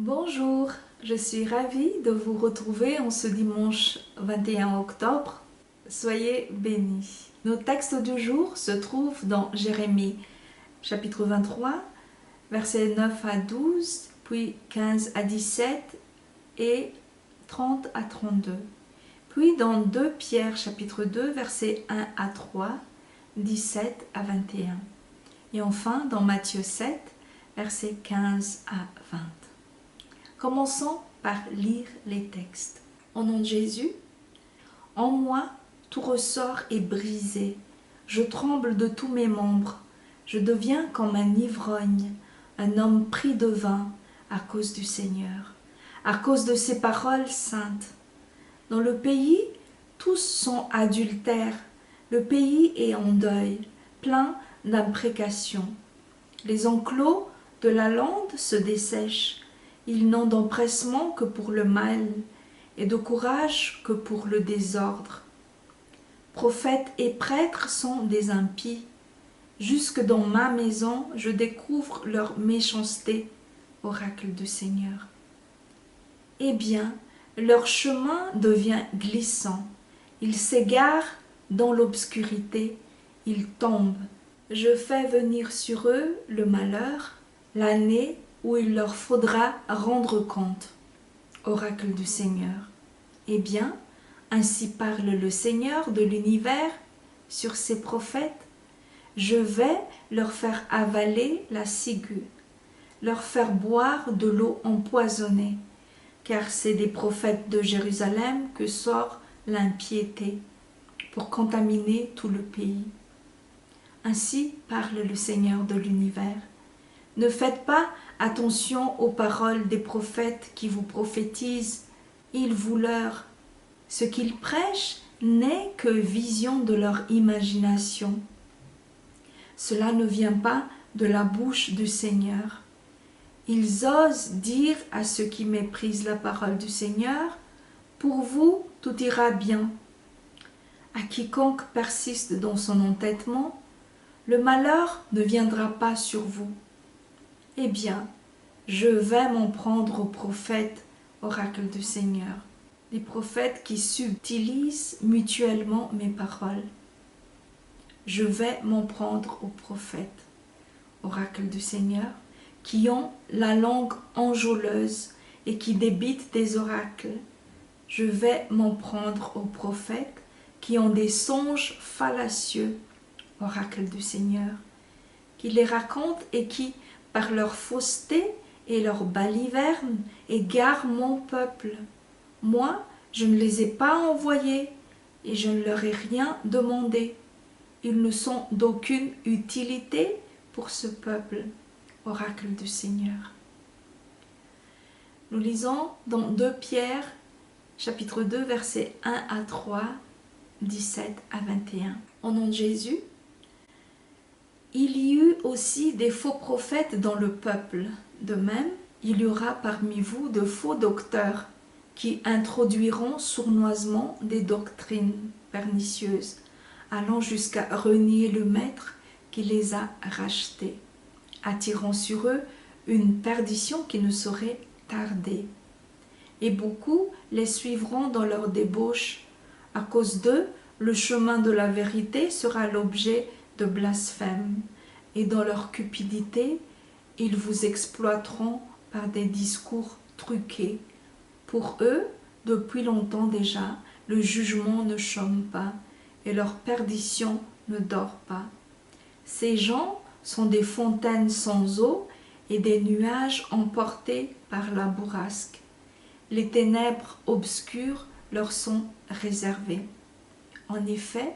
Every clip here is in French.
Bonjour, je suis ravie de vous retrouver en ce dimanche 21 octobre. Soyez bénis. Nos textes du jour se trouvent dans Jérémie chapitre 23, versets 9 à 12, puis 15 à 17 et 30 à 32. Puis dans 2 Pierre chapitre 2, versets 1 à 3, 17 à 21. Et enfin dans Matthieu 7, versets 15 à 20. Commençons par lire les textes. Au nom de Jésus, en moi, tout ressort est brisé. Je tremble de tous mes membres. Je deviens comme un ivrogne, un homme pris de vin à cause du Seigneur, à cause de ses paroles saintes. Dans le pays, tous sont adultères. Le pays est en deuil, plein d'imprécations. Les enclos de la lande se dessèchent. Ils n'ont d'empressement que pour le mal et de courage que pour le désordre. Prophètes et prêtres sont des impies. Jusque dans ma maison, je découvre leur méchanceté, oracle du Seigneur. Eh bien, leur chemin devient glissant. Ils s'égarent dans l'obscurité. Ils tombent. Je fais venir sur eux le malheur, l'année où il leur faudra rendre compte. Oracle du Seigneur. Eh bien, ainsi parle le Seigneur de l'univers sur ses prophètes. Je vais leur faire avaler la ciguë, leur faire boire de l'eau empoisonnée, car c'est des prophètes de Jérusalem que sort l'impiété pour contaminer tout le pays. Ainsi parle le Seigneur de l'univers. Ne faites pas attention aux paroles des prophètes qui vous prophétisent. Ils vous leurrent. Ce qu'ils prêchent n'est que vision de leur imagination. Cela ne vient pas de la bouche du Seigneur. Ils osent dire à ceux qui méprisent la parole du Seigneur, « Pour vous, tout ira bien ». À quiconque persiste dans son entêtement, le malheur ne viendra pas sur vous. Eh bien, je vais m'en prendre aux prophètes, oracle du Seigneur, les prophètes qui subtilisent mutuellement mes paroles. Je vais m'en prendre aux prophètes, oracle du Seigneur, qui ont la langue enjôleuse et qui débitent des oracles. Je vais m'en prendre aux prophètes qui ont des songes fallacieux, oracle du Seigneur, qui les racontent et qui, par leur fausseté et leur baliverne, égarent mon peuple. Moi, je ne les ai pas envoyés et je ne leur ai rien demandé. Ils ne sont d'aucune utilité pour ce peuple, oracle du Seigneur. Nous lisons dans 2 Pierre, chapitre 2, versets 1 à 3, 17 à 21. Au nom de Jésus, il y eut aussi des faux prophètes dans le peuple. De même, il y aura parmi vous de faux docteurs qui introduiront sournoisement des doctrines pernicieuses, allant jusqu'à renier le Maître qui les a rachetés, attirant sur eux une perdition qui ne saurait tarder. Et beaucoup les suivront dans leur débauche. À cause d'eux, le chemin de la vérité sera l'objet de blasphème, et dans leur cupidité, ils vous exploiteront par des discours truqués. Pour eux, depuis longtemps déjà, le jugement ne chôme pas, et leur perdition ne dort pas. Ces gens sont des fontaines sans eau et des nuages emportés par la bourrasque. Les ténèbres obscures leur sont réservées. En effet,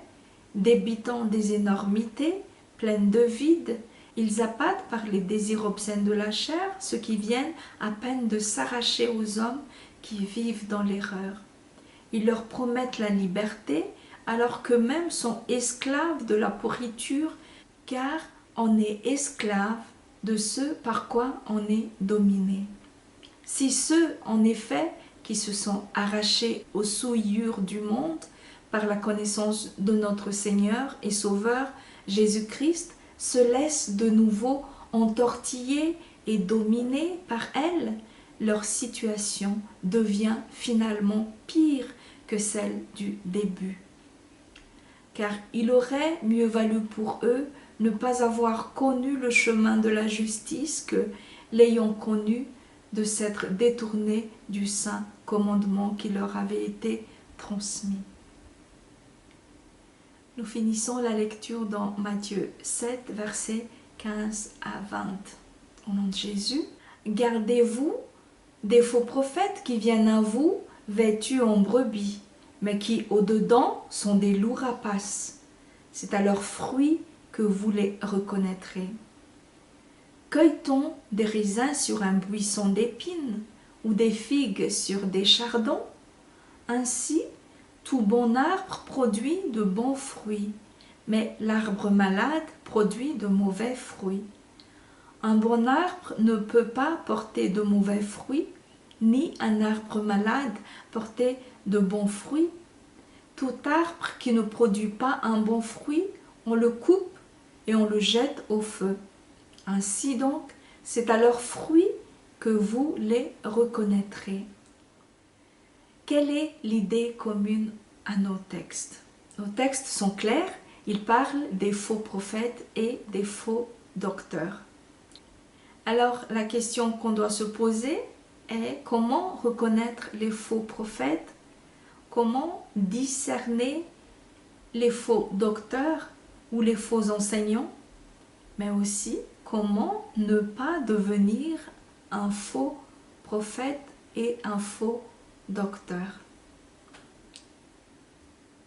débitant des énormités, pleines de vide, ils appâtent par les désirs obscènes de la chair ceux qui viennent à peine de s'arracher aux hommes qui vivent dans l'erreur. Ils leur promettent la liberté alors qu'eux-mêmes sont esclaves de la pourriture, car on est esclave de ce par quoi on est dominé. Si ceux, en effet, qui se sont arrachés aux souillures du monde par la connaissance de notre Seigneur et Sauveur Jésus-Christ, se laissent de nouveau entortiller et dominer par elles, leur situation devient finalement pire que celle du début. Car il aurait mieux valu pour eux ne pas avoir connu le chemin de la justice que, l'ayant connu, de s'être détournés du saint commandement qui leur avait été transmis. Nous finissons la lecture dans Matthieu 7, versets 15 à 20. Au nom de Jésus, gardez-vous des faux prophètes qui viennent à vous vêtus en brebis, mais qui au-dedans sont des loups rapaces. C'est à leurs fruits que vous les reconnaîtrez. Cueille-t-on des raisins sur un buisson d'épines ou des figues sur des chardons? Ainsi, tout bon arbre produit de bons fruits, mais l'arbre malade produit de mauvais fruits. Un bon arbre ne peut pas porter de mauvais fruits, ni un arbre malade porter de bons fruits. Tout arbre qui ne produit pas un bon fruit, on le coupe et on le jette au feu. Ainsi donc, c'est à leurs fruits que vous les reconnaîtrez. Quelle est l'idée commune à nos textes? Nos textes sont clairs, ils parlent des faux prophètes et des faux docteurs. Alors, la question qu'on doit se poser est comment reconnaître les faux prophètes? Comment discerner les faux docteurs ou les faux enseignants? Mais aussi, comment ne pas devenir un faux prophète et un faux docteur?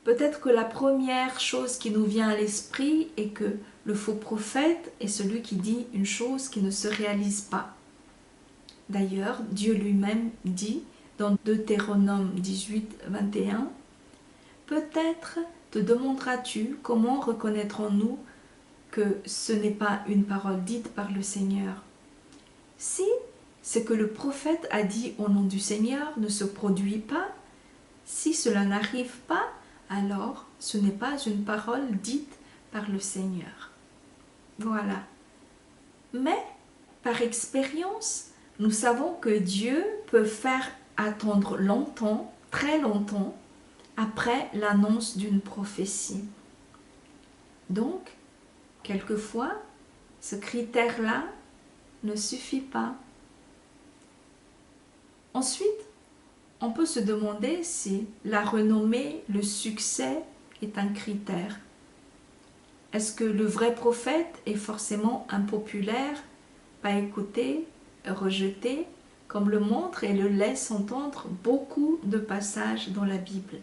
Peut-être que la première chose qui nous vient à l'esprit est que le faux prophète est celui qui dit une chose qui ne se réalise pas. D'ailleurs, Dieu lui-même dit dans Deutéronome 18, 21, « Peut-être te demanderas-tu comment reconnaîtrons-nous que ce n'est pas une parole dite par le Seigneur. Si ce que le prophète a dit au nom du Seigneur ne se produit pas, si cela n'arrive pas, alors ce n'est pas une parole dite par le Seigneur. » Voilà. Mais, par expérience, nous savons que Dieu peut faire attendre longtemps, très longtemps, après l'annonce d'une prophétie. Donc, quelquefois, ce critère-là ne suffit pas. Ensuite, on peut se demander si la renommée, le succès est un critère. Est-ce que le vrai prophète est forcément impopulaire, pas écouté, rejeté, comme le montre et le laisse entendre beaucoup de passages dans la Bible?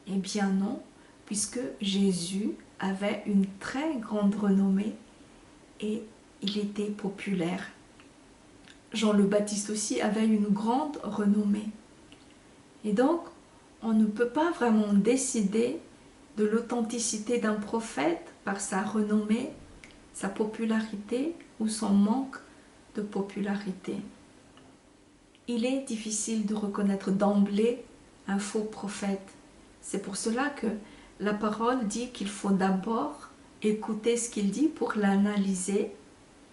Eh bien non, puisque Jésus avait une très grande renommée et il était populaire. Jean le Baptiste aussi avait une grande renommée. Et donc, on ne peut pas vraiment décider de l'authenticité d'un prophète par sa renommée, sa popularité ou son manque de popularité. Il est difficile de reconnaître d'emblée un faux prophète. C'est pour cela que la parole dit qu'il faut d'abord écouter ce qu'il dit pour l'analyser.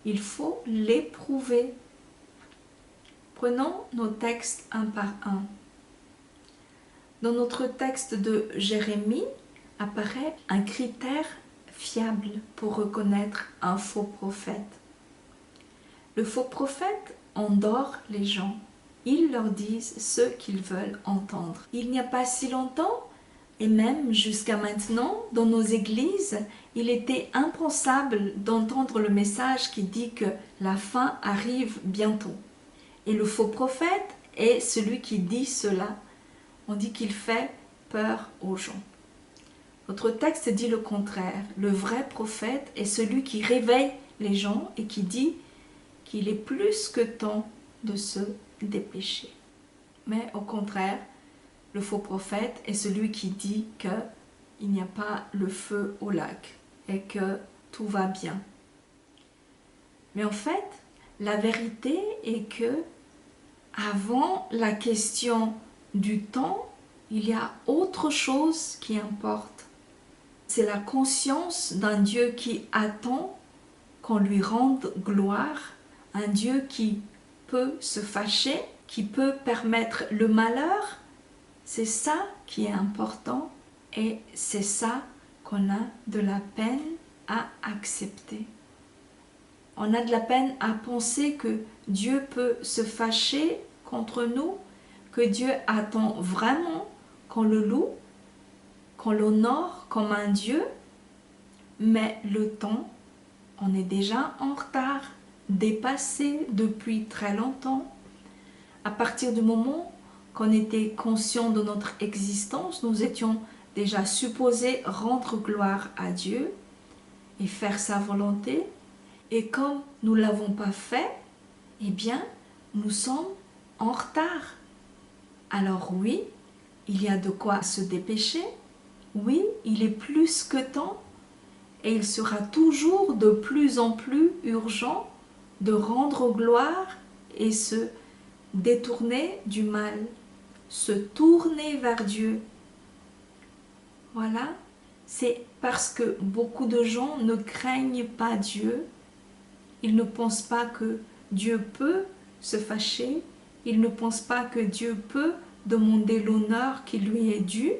Il faut l'éprouver. Prenons nos textes un par un. Dans notre texte de Jérémie apparaît un critère fiable pour reconnaître un faux prophète. Le faux prophète endort les gens. Ils leur disent ce qu'ils veulent entendre. Il n'y a pas si longtemps, et même jusqu'à maintenant, dans nos églises, il était impensable d'entendre le message qui dit que la fin arrive bientôt. Et le faux prophète est celui qui dit cela. On dit qu'il fait peur aux gens. Notre texte dit le contraire. Le vrai prophète est celui qui réveille les gens et qui dit qu'il est plus que temps de se dépêcher. Mais au contraire, le faux prophète est celui qui dit qu'il n'y a pas le feu au lac et que tout va bien. Mais en fait, la vérité est que avant la question du temps, il y a autre chose qui importe. C'est la conscience d'un Dieu qui attend qu'on lui rende gloire, un Dieu qui peut se fâcher, qui peut permettre le malheur. C'est ça qui est important et c'est ça qu'on a de la peine à accepter. On a de la peine à penser que Dieu peut se fâcher contre nous, que Dieu attend vraiment qu'on le loue, qu'on l'honore comme un Dieu, mais le temps, on est déjà en retard, dépassé depuis très longtemps. À partir du moment qu'on était conscient de notre existence, nous étions déjà supposés rendre gloire à Dieu et faire sa volonté. Et comme nous ne l'avons pas fait, eh bien, nous sommes en retard. Alors oui, il y a de quoi se dépêcher. Oui, il est plus que temps. Et il sera toujours de plus en plus urgent de rendre gloire et se détourner du mal, se tourner vers Dieu. Voilà, c'est parce que beaucoup de gens ne craignent pas Dieu. Ils ne pensent pas que Dieu peut se fâcher. Ils ne pensent pas que Dieu peut demander l'honneur qui lui est dû.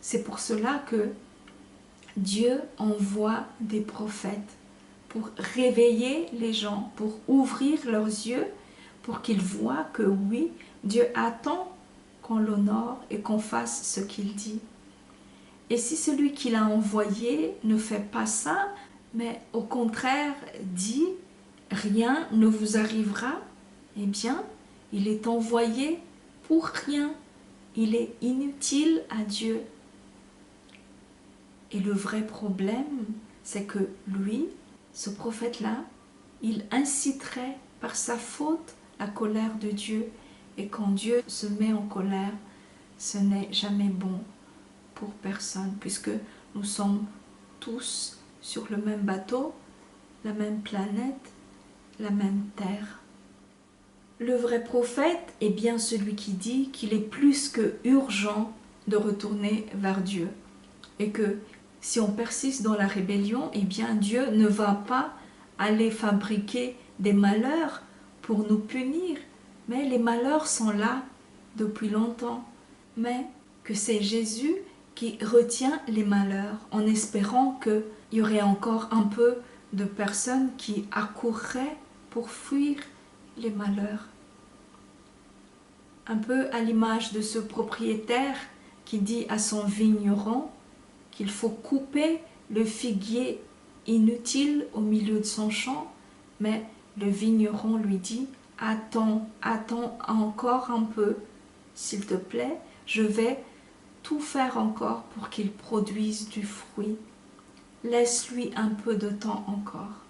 C'est pour cela que Dieu envoie des prophètes pour réveiller les gens, pour ouvrir leurs yeux, pour qu'ils voient que oui, Dieu attend qu'on l'honore et qu'on fasse ce qu'il dit. Et si celui qui l'a envoyé ne fait pas ça, mais au contraire dit « rien ne vous arrivera », eh bien, il est envoyé pour rien. Il est inutile à Dieu. Et le vrai problème, c'est que lui, ce prophète-là, il inciterait par sa faute la colère de Dieu. Et quand Dieu se met en colère, ce n'est jamais bon pour personne, puisque nous sommes tous sur le même bateau, la même planète, la même terre. Le vrai prophète est bien celui qui dit qu'il est plus que urgent de retourner vers Dieu et que si on persiste dans la rébellion, eh bien Dieu ne va pas aller fabriquer des malheurs pour nous punir, mais les malheurs sont là depuis longtemps, mais que c'est Jésus qui retient les malheurs en espérant qu'il y aurait encore un peu de personnes qui accourraient pour fuir les malheurs. Un peu à l'image de ce propriétaire qui dit à son vigneron qu'il faut couper le figuier inutile au milieu de son champ, mais le vigneron lui dit « Attends encore un peu, s'il te plaît, je vais tout faire encore pour qu'il produise du fruit. Laisse-lui un peu de temps encore.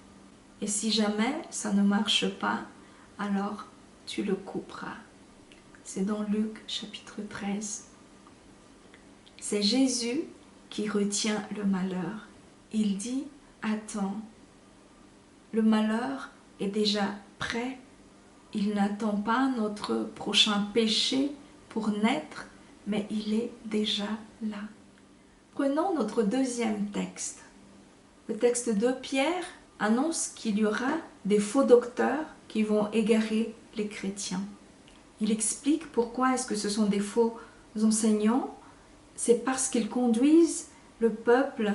Et si jamais ça ne marche pas, alors tu le couperas. » C'est dans Luc chapitre 13. C'est Jésus qui retient le malheur. Il dit « Attends, le malheur est déjà prêt. Il n'attend pas notre prochain péché pour naître, mais il est déjà là. » Prenons notre deuxième texte. Le texte de Pierre annonce qu'il y aura des faux docteurs qui vont égarer les chrétiens. Il explique pourquoi est-ce que ce sont des faux enseignants. C'est parce qu'ils conduisent le peuple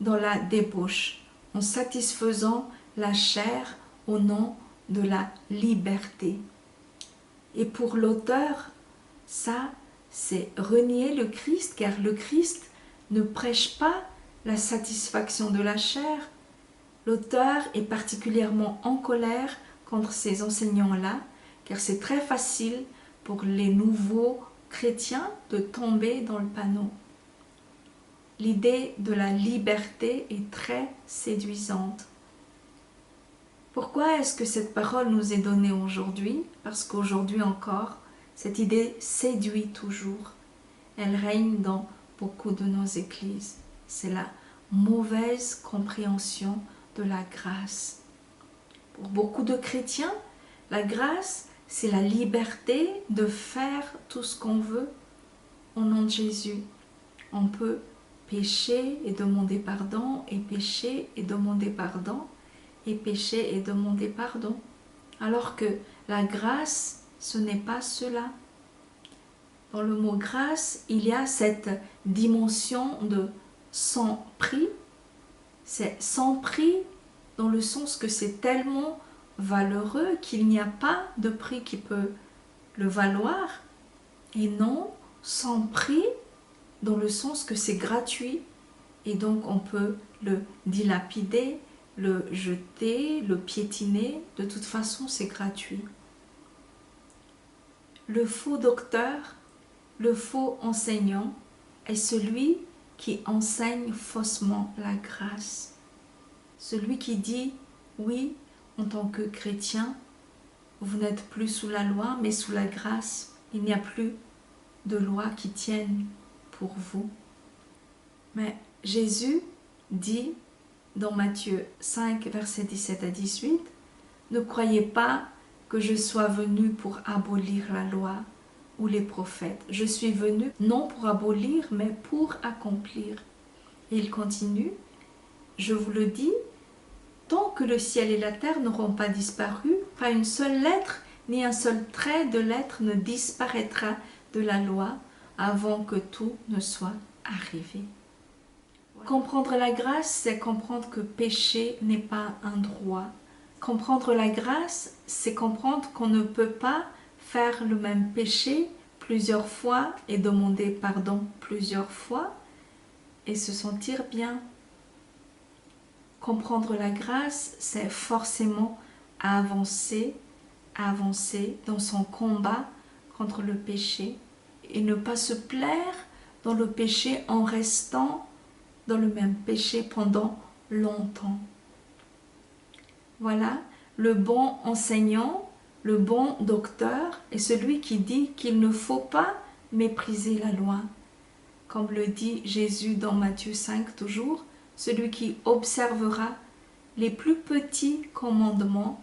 dans la débauche, en satisfaisant la chair au nom de la liberté. Et pour l'auteur, ça, c'est renier le Christ, car le Christ ne prêche pas la satisfaction de la chair. L'auteur est particulièrement en colère contre ces enseignants-là, car c'est très facile pour les nouveaux chrétiens de tomber dans le panneau. L'idée de la liberté est très séduisante. Pourquoi est-ce que cette parole nous est donnée aujourd'hui? Parce qu'aujourd'hui encore, cette idée séduit toujours. Elle règne dans beaucoup de nos églises. C'est la mauvaise compréhension de la grâce. Pour beaucoup de chrétiens, la grâce, c'est la liberté de faire tout ce qu'on veut au nom de Jésus. On peut pécher et demander pardon, et pécher et demander pardon, et pécher et demander pardon. Alors que La grâce, ce n'est pas cela. Dans le mot grâce, il y a cette dimension de sans prix. C'est sans prix dans le sens que c'est tellement valeureux qu'il n'y a pas de prix qui peut le valoir. Et non, sans prix dans le sens que c'est gratuit. Et donc on peut le dilapider, le jeter, le piétiner. De toute façon, c'est gratuit. Le faux docteur, le faux enseignant est celui qui enseigne faussement la grâce. Celui qui dit, oui, en tant que chrétien, vous n'êtes plus sous la loi, mais sous la grâce. Il n'y a plus de loi qui tienne pour vous. Mais Jésus dit dans Matthieu 5, versets 17 à 18, « Ne croyez pas que je sois venu pour abolir la loi ou les prophètes. Je suis venu non pour abolir, mais pour accomplir. » Et il continue, « Je vous le dis, tant que le ciel et la terre n'auront pas disparu, pas une seule lettre ni un seul trait de lettre ne disparaîtra de la loi avant que tout ne soit arrivé. » Comprendre la grâce, c'est comprendre que pécher n'est pas un droit. Comprendre la grâce, c'est comprendre qu'on ne peut pas faire le même péché plusieurs fois et demander pardon plusieurs fois et se sentir bien. Comprendre la grâce, c'est forcément avancer dans son combat contre le péché et ne pas se plaire dans le péché en restant dans le même péché pendant longtemps. Voilà, le bon enseignant, le bon docteur est celui qui dit qu'il ne faut pas mépriser la loi. Comme le dit Jésus dans Matthieu 5 toujours, celui qui observera les plus petits commandements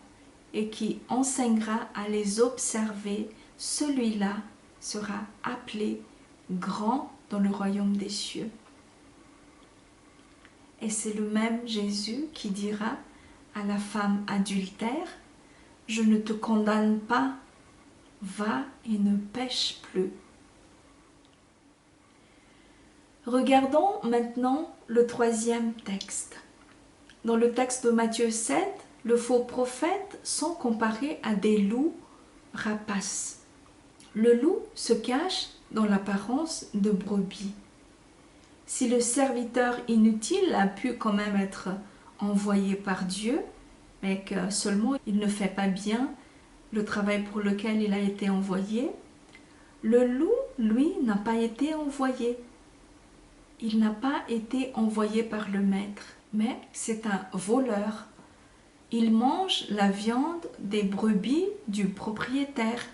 et qui enseignera à les observer, celui-là sera appelé grand dans le royaume des cieux. Et c'est le même Jésus qui dira à la femme adultère, « Je ne te condamne pas, va et ne pêche plus. » Regardons maintenant le troisième texte. Dans le texte de Matthieu 7, le faux prophète sont comparés à des loups rapaces. Le loup se cache dans l'apparence de brebis. Si le serviteur inutile a pu quand même être envoyé par Dieu, mais que seulement il ne fait pas bien le travail pour lequel il a été envoyé, le loup, lui, n'a pas été envoyé. Il n'a pas été envoyé par le maître, mais c'est un voleur. Il mange la viande des brebis du propriétaire.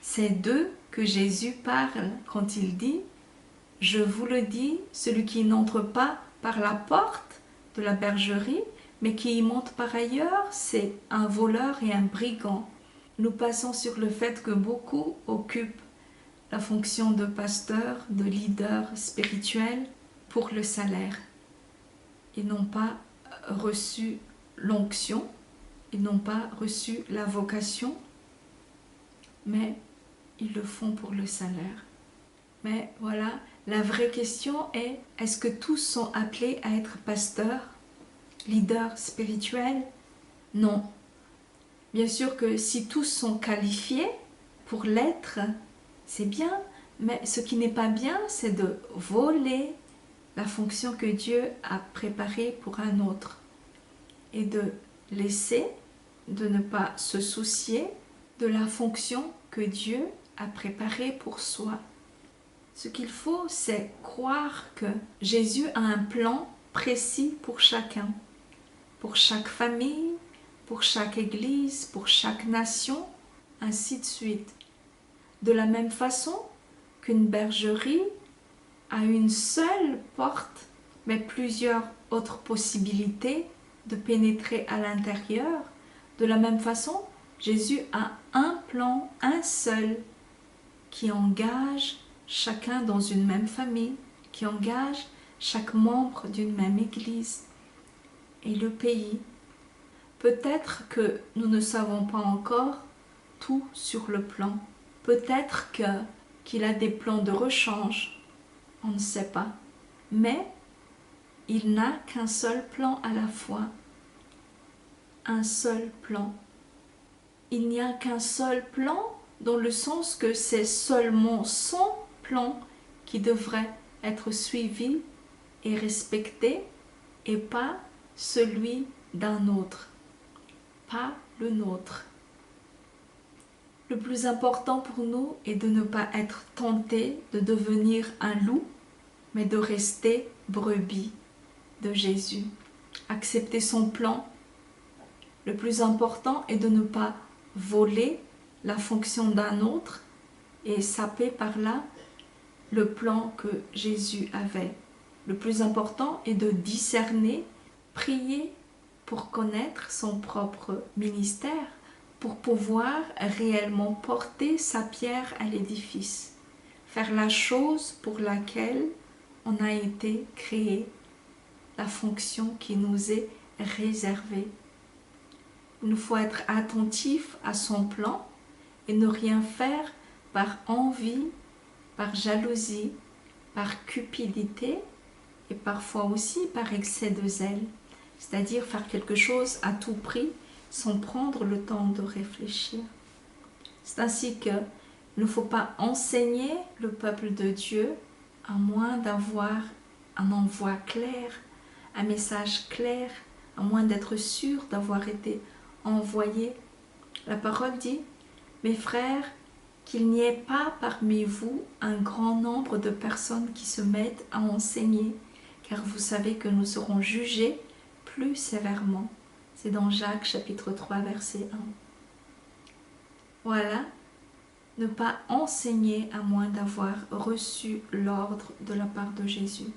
C'est d'eux que Jésus parle quand il dit « Je vous le dis, celui qui n'entre pas par la porte de la bergerie, mais qui y monte par ailleurs, c'est un voleur et un brigand. » Nous passons sur le fait que beaucoup occupent la fonction de pasteur, de leader spirituel pour le salaire. Ils n'ont pas reçu l'onction, ils n'ont pas reçu la vocation, mais ils le font pour le salaire. Mais voilà, la vraie question est, est-ce que tous sont appelés à être pasteurs, leaders spirituels? Non. Bien sûr que si tous sont qualifiés pour l'être, c'est bien, mais ce qui n'est pas bien, c'est de voler la fonction que Dieu a préparée pour un autre et de laisser, de ne pas se soucier de la fonction que Dieu a préparée pour soi. Ce qu'il faut, c'est croire que Jésus a un plan précis pour chacun, pour chaque famille, pour chaque église, pour chaque nation, ainsi de suite. De la même façon qu'une bergerie a une seule porte, mais plusieurs autres possibilités de pénétrer à l'intérieur, de la même façon, Jésus a un plan, un seul, qui engage chacun dans une même famille, qui engage chaque membre d'une même église et le pays. Peut-être que nous ne savons pas encore tout sur le plan. Peut-être qu'il a des plans de rechange, on ne sait pas. Mais il n'a qu'un seul plan à la fois. Un seul plan. Il n'y a qu'un seul plan dans le sens que c'est seulement son plan qui devrait être suivi et respecté et pas celui d'un autre, pas le nôtre. Le plus important pour nous est de ne pas être tenté de devenir un loup, mais de rester brebis de Jésus. Accepter son plan. Le plus important est de ne pas voler la fonction d'un autre et saper par là le plan que Jésus avait. Le plus important est de discerner, prier pour connaître son propre ministère, pour pouvoir réellement porter sa pierre à l'édifice, faire la chose pour laquelle on a été créé, la fonction qui nous est réservée. Il nous faut être attentif à son plan et ne rien faire par envie, par jalousie, par cupidité et parfois aussi par excès de zèle, c'est-à-dire faire quelque chose à tout prix sans prendre le temps de réfléchir. C'est ainsi qu'il ne faut pas enseigner le peuple de Dieu à moins d'avoir un envoi clair, un message clair, à moins d'être sûr d'avoir été envoyé. La parole dit, mes frères, qu'il n'y ait pas parmi vous un grand nombre de personnes qui se mettent à enseigner, car vous savez que nous serons jugés plus sévèrement. C'est dans Jacques chapitre 3 verset 1. Voilà, ne pas enseigner à moins d'avoir reçu l'ordre de la part de Jésus.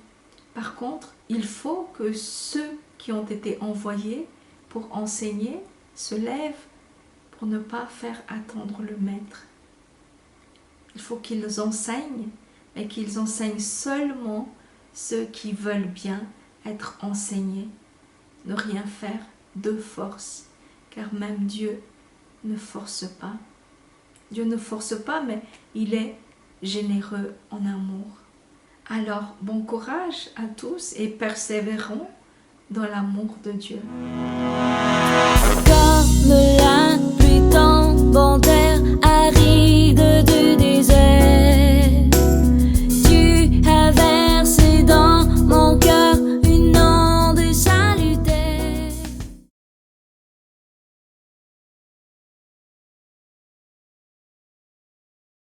Par contre, il faut que ceux qui ont été envoyés pour enseigner se lèvent pour ne pas faire attendre le maître. Il faut qu'ils enseignent, mais qu'ils enseignent seulement ceux qui veulent bien être enseignés. Ne rien faire de force, car même Dieu ne force pas. Dieu ne force pas, mais il est généreux en amour. Alors, bon courage à tous et persévérons dans l'amour de Dieu. Comme la pluie tombant